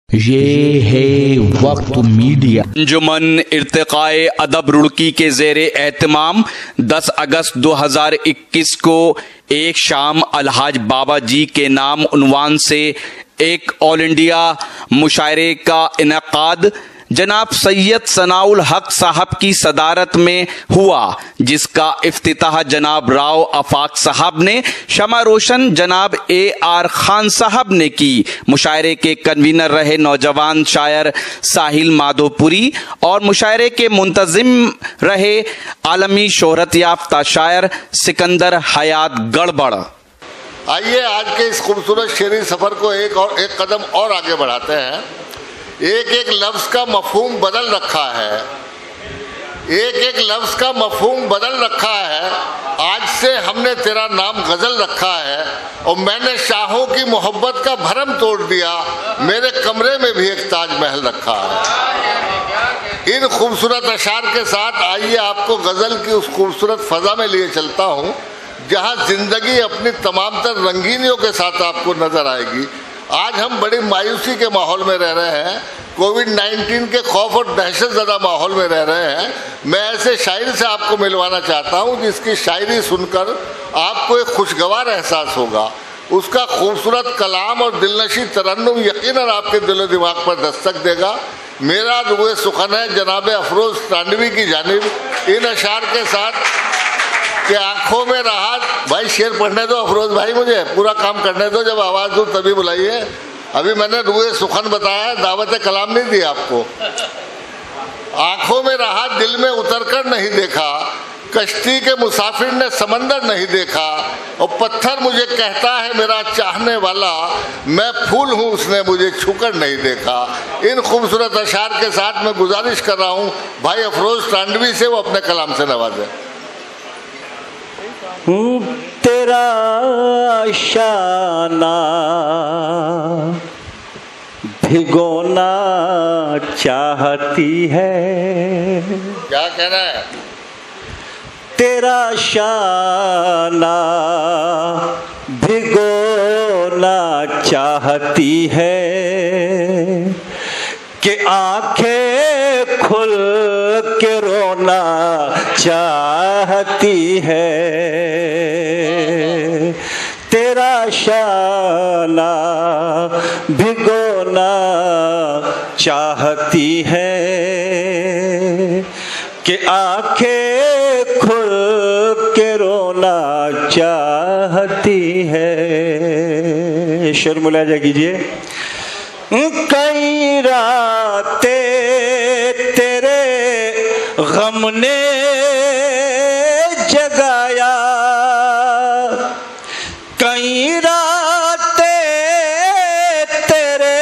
یہ ہے وقت میڈیا۔ انجمن ارتقائے ادب رڑکی کے زیر اہتمام 10 اگست 2021 کو ایک شام الحاج بابا جی کے نام عنوان سے ایک آل انڈیا مشاعرے کا انعقاد جناب سید ثناء الحق صاحب کی صدارت میں ہوا، جس کا افتتاح جناب راؤ آفاق صاحب نے، شمع روشن جناب AR خان صاحب نے کی۔ مشاعرے کے کنوینر رہے نوجوان شاعر ساحل مادھو پوری اور مشاعرے کے منتظم رہے عالمی شہرت یافتہ شاعر سکندر حیات گڑبڑ۔ آئیے آج کے اس خوبصورت شعری سفر کو ایک قدم اور آگے بڑھاتے ہیں۔ ایک لفظ کا مفہوم بدل رکھا ہے، ایک لفظ کا مفہوم بدل رکھا ہے۔ آج سے ہم نے تیرا نام غزل رکھا ہے، اور میں نے شاہوں کی محبت کا بھرم توڑ دیا، میرے کمرے میں بھی ایک تاج محل رکھا ہے۔ ان خوبصورت اشعار کے ساتھ آئیے آپ کو غزل کی اس خوبصورت فضا میں لیے چلتا ہوں جہاں زندگی اپنی تمام تر رنگینیوں کے ساتھ آپ کو نظر آئے گی۔ آج ہم بڑی مایوسی کے ماحول میں رہ رہے ہیں، کووڈ-19 کے خوف اور دہشت زدہ ماحول میں رہ رہے ہیں۔ میں ایسے شاعر سے آپ کو ملوانا چاہتا ہوں جس کی شاعری سن کر آپ کو ایک خوشگوار احساس ہوگا۔ اس کا خوبصورت کلام اور دلنشیں ترنم یقیناً آپ کے دل و دماغ پر دستک دے گا۔ میرا روئے سخن ہے جناب افروز تانڈوی کی جانب ان اشعار کے ساتھ کہ آنکھوں میں راحت۔ بھائی شعر پڑھنے دو افروز بھائی، مجھے پورا کام کرنے دو، جب آواز دوں تبھی بلائیے۔ ابھی میں نے روئے سخن بتایا، دعوت کلام نہیں دی آپ کو۔ آنکھوں میں راحت دل میں اتر کر نہیں دیکھا، کشتی کے مسافر نے سمندر نہیں دیکھا، اور پتھر مجھے کہتا ہے میرا چاہنے والا، میں پھول ہوں اس نے مجھے چھو کر نہیں دیکھا۔ ان خوبصورت اشعار کے ساتھ میں گزارش کر رہا ہوں بھائی افروز تانڈوی سے وہ اپنے کلام سے نوازیں۔ تیرا شانہ بھگونا چاہتی ہے، کیا کہنا ہے؟ تیرا شانہ بھگونا چاہتی ہے کہ آنکھیں کھل کے رونا چاہتی ہے۔ تیرا شانہ بھگونا چاہتی ہے کہ آنکھیں کھل کے رونا چاہتی ہے۔ شعر ملاحظہ کیجیے۔ کئی راتیں تیرے غم نے جگایا، کئی راتیں تیرے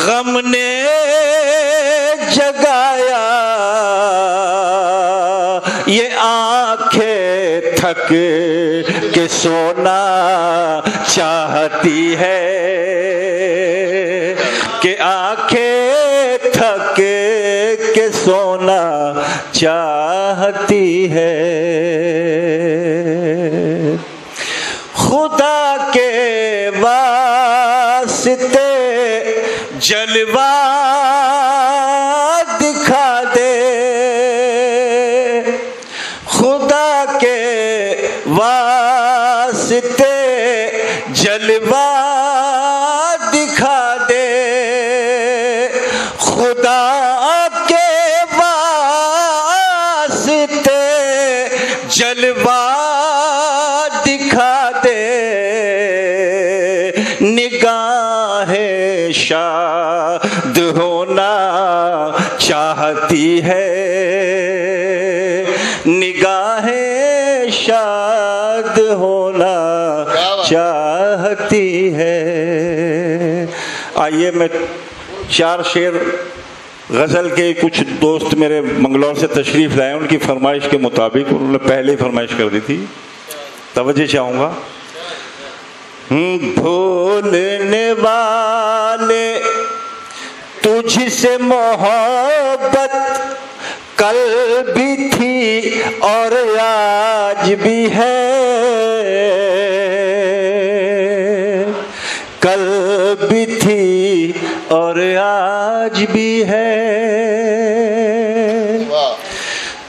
غم نے جگایا، یہ آنکھیں تھک کے سونا چاہتی ہے، کہ آنکھیں تھک کے سونا چاہتی ہے۔ خدا کے واسطے جلوہ دکھا دے، خدا کے واسطے جلوہ دکھا دے، خدا کے واسطے جلوہ دکھا دے، نگاہ شاد ہونا چاہتی ہے، نگاہ شاد ہونا چاہتی ہے۔ آئیے میں 4 شعر غزل کے کچھ دوست میرے منگلور سے تشریف لائے، ان کی فرمائش کے مطابق، انہوں نے پہلے ہی فرمائش کر دی تھی، توجہ چاہوں گا۔ بھولنے والے تجھ سے محبت کل بھی تھی اور آج بھی ہے، کل بھی تھی اور آج بھی ہے.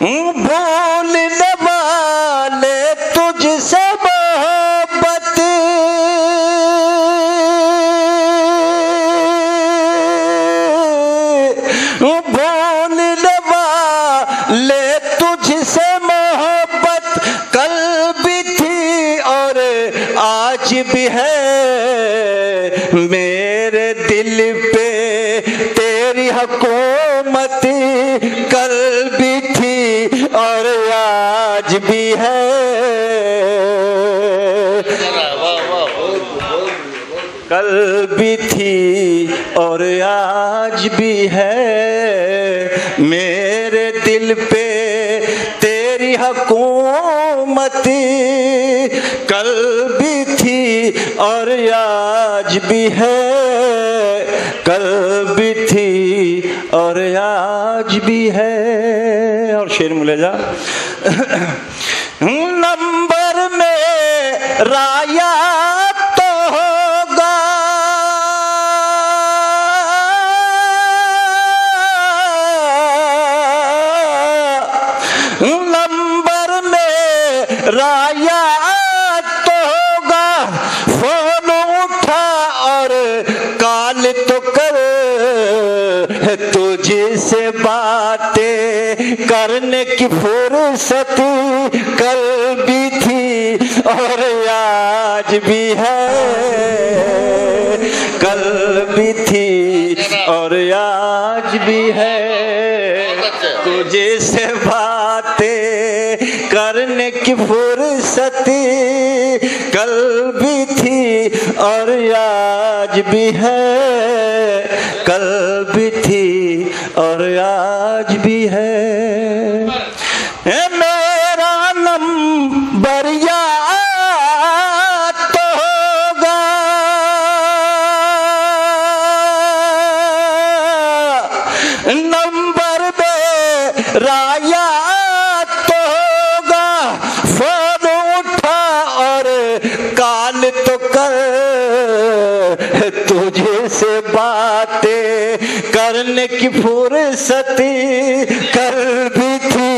بھولنے والے تجھ سے محبت بھولنے والے تجھ سے محبت کل بھی تھی اور آج بھی ہے. میرے دل پہ تیری حکومت کل بھی تھی اور آج بھی ہے. کل بھی تھی اور آج بھی ہے. میرے دل پہ تیری حکومت کل بھی تھی اور آج بھی ہے. کل بھی تھی اور آج بھی ہے. اور شعر میں لے جا. نمبر میں رایا تو ہوگا نمبر میں رایا تو ہوگا. فون اٹھا اور کال تو کر تجھ سے باتیں کرنے کی فرصت کل بھی تھی اور آج بھی ہے. کل بھی تھی اور آج بھی ہے. تجھ سے باتیں کرنے کی فرصت کل بھی تھی اور آج بھی ہے. کل بھی تھی اور آج بھی ہے. میرا نمبر یاد تو ہوگا نمبر میرا یاد تو ہوگا. فون اٹھا اور کال تو کر تجھے سے باتیں کرنے کی فرصت کل بھی تھی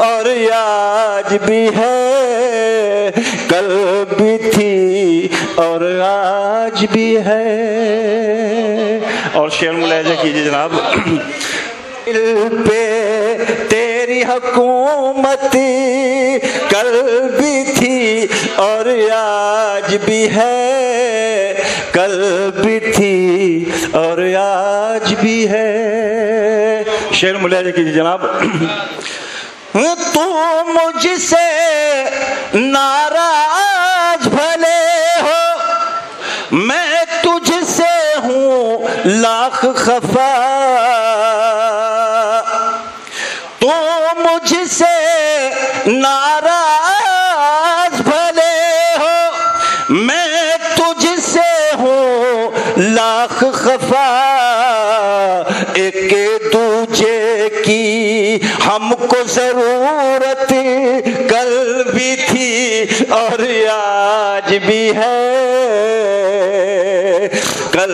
اور آج بھی ہے. کل بھی تھی اور آج بھی ہے. اور شعر ملاحظہ کیجیے جناب. دل پہ تیری حکومت کل بھی تھی اور آج بھی ہے. کل بھی تھی اور آج بھی ہے. شعر ملاحظہ کیجیے جناب. تو مجھ سے ناراض بھلے ہو میں تجھ سے ہوں لاکھ خفا. تو مجھ سے ناراض بھلے ہو میں تجھ سے ہوں لاکھ خفا. ایک دوجے کی ہم کو ضرورت کل بھی تھی اور آج بھی ہے. کل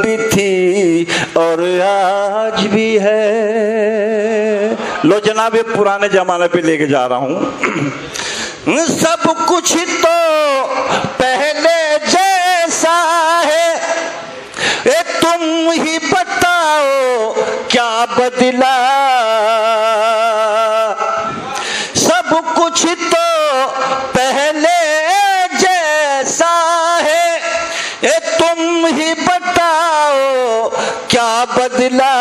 بھی تھی اور آج بھی ہے. لو جناب پرانے زمانے پہ لے کے جا رہا ہوں. سب کچھ تو پہلے جیسا ہے تم ہی بتاؤ کیا بدلا. سب کچھ تو پہلے جیسا ہے تم ہی بتاؤ کیا بدلا.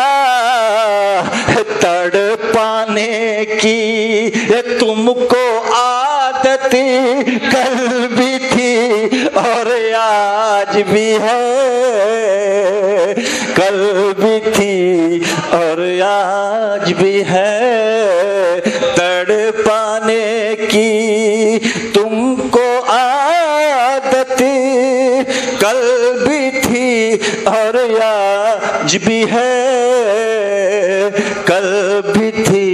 تڑ پانے کی تم کو عادت کل بھی تھی اور آج بھی ہے. کل بھی تھی اور آج بھی ہے. تڑ پانے کی تم کو عادت کل بھی تھی اور آج بھی ہے. کل بھی تھی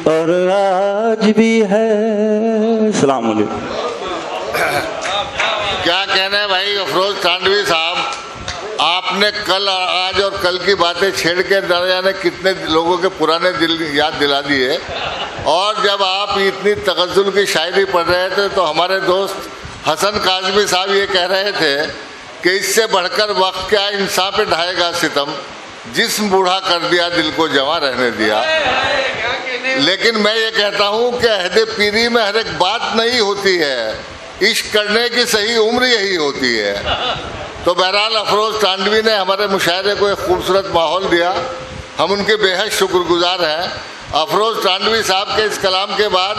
اور آج بھی ہے. السلام علیکم. کیا کہنا ہے بھائی افروز تھانوی صاحب. آپ نے کل آج اور کل کی باتیں چھیڑ کے نہ جانے کتنے لوگوں کے پرانے دل یاد دلا دیے. اور جب آپ اتنی تغزل کی شاعری پڑھ رہے تھے تو ہمارے دوست حسن کاظمی صاحب یہ کہہ رہے تھے کہ اس سے بڑھ کر وقت کیا انسان پہ ڈھائے گا ستم، جسم بوڑھا کر دیا دل کو جوان رہنے دیا. لیکن میں یہ کہتا ہوں کہ عہد پیری میں ہر ایک بات نہیں ہوتی ہے، عشق کرنے کی صحیح عمر یہی ہوتی ہے. تو بہرحال افروز ٹانڈوی نے ہمارے مشاعرے کو ایک خوبصورت ماحول دیا، ہم ان کے بے حد شکر گزار ہیں. افروز ٹانڈوی صاحب کے اس کلام کے بعد